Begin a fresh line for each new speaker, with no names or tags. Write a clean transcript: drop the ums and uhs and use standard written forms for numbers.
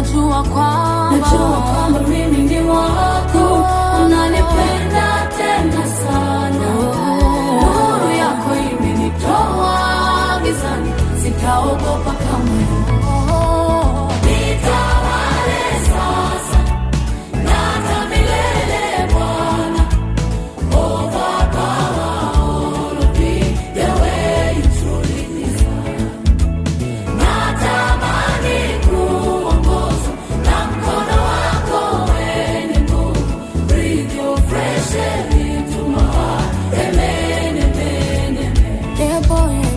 najua kwamba mimi ni wako, unanipenda tena sana. Nuru yako imenitoa gizani, sitaogopa kamwe. Nitawale sasa na hata milele Bwana. Overpower all of me the way you truly desire. Natamani kuongozwa na mkono wako wenye nguvu. Breathe your fresh air into my heart. Amen, amen, amen. Yeah, boy.